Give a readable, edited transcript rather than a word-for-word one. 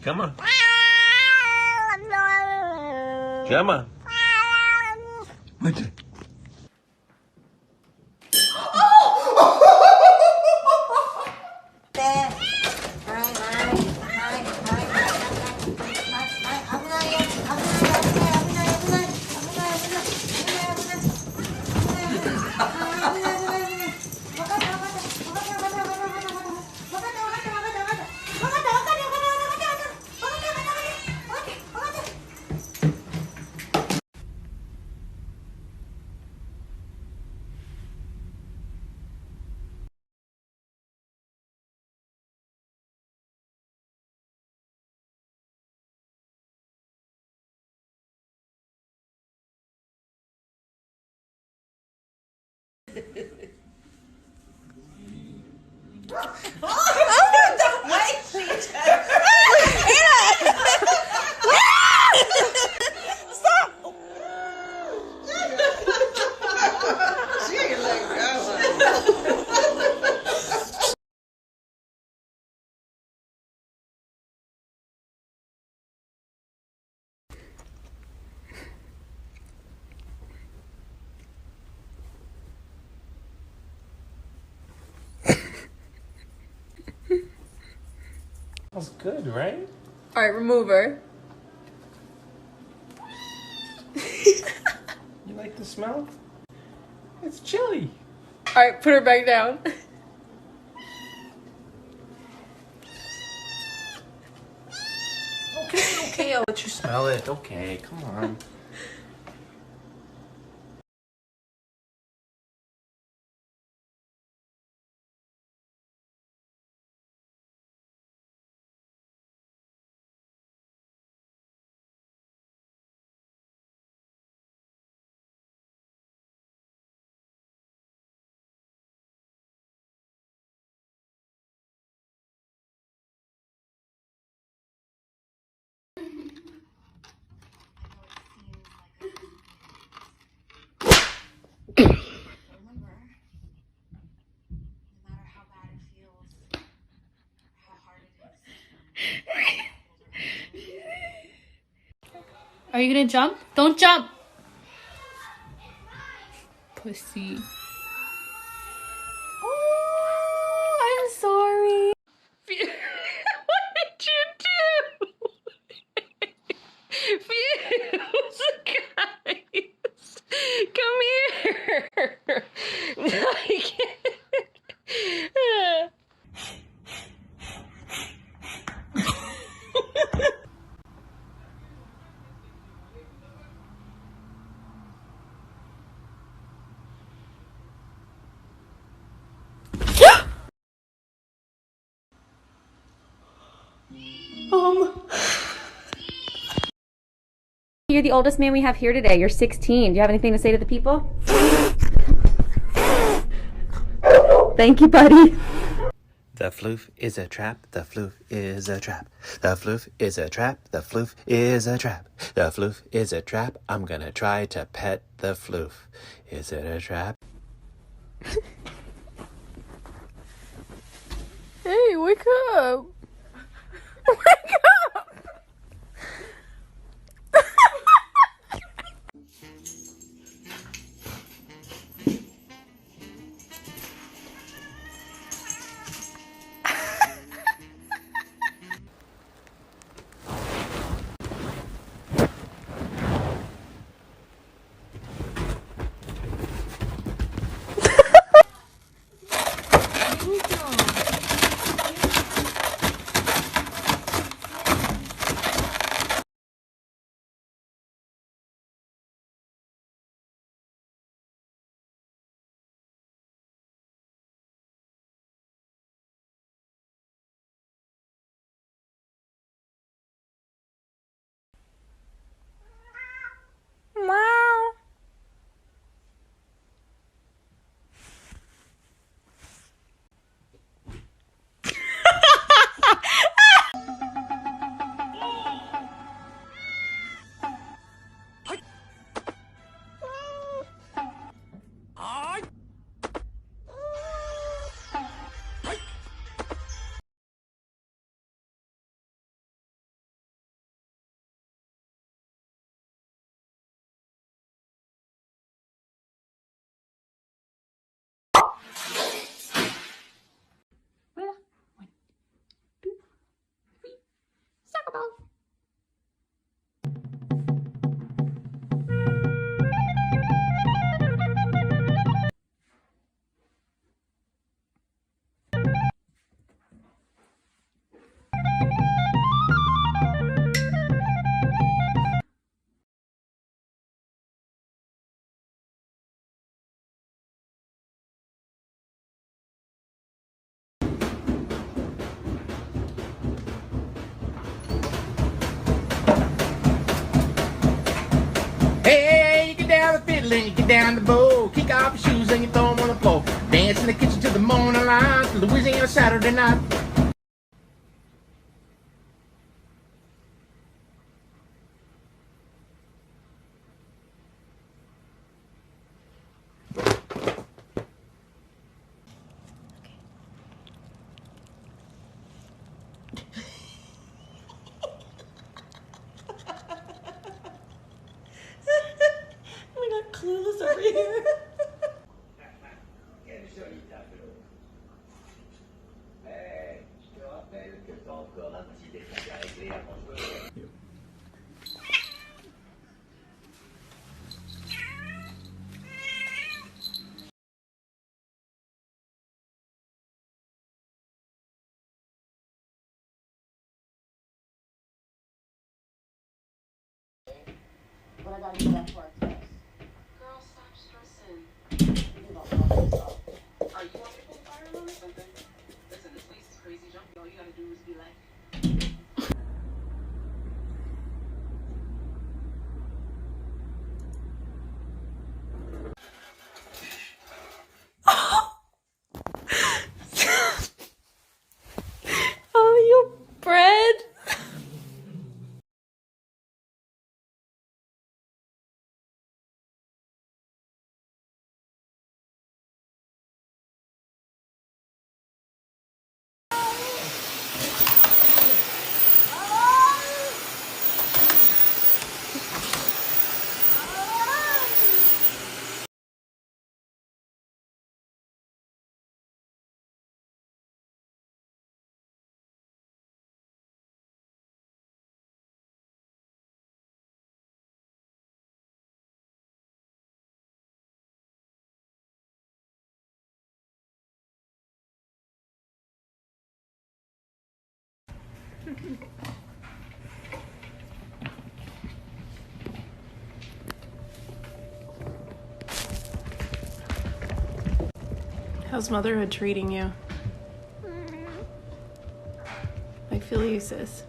Come on. Come on. What's it? Smells good, right? All right, remove her. You like the smell? It's chili. All right, put her back down. Okay, I'll let you smell it. Okay, come on. Are you gonna jump? Don't jump! Pussy. Oh, I'm sorry. What did you do? Fuse, guys. Come here. No, you can't. You're the oldest man we have here today. You're 16. Do you have anything to say to the people? Thank you, buddy. The floof is a trap, the floof is a trap. The floof is a trap, the floof is a trap. The floof is a trap, I'm gonna try to pet the floof. Is it a trap? Hey, wake up. Wake up. Hey, you get down the fiddle and you get down the bow. Kick off your shoes and you throw them on the floor. Dance in the kitchen till the morning light, till Louisiana Saturday night. We got clueless over here. But I gotta get back to work first. Girl, stop stressing. Are you on your fire alarm or something? Listen, this place is crazy jumpy. All you gotta do is be like, oh, your bread. How's motherhood treating you? I feel you, sis.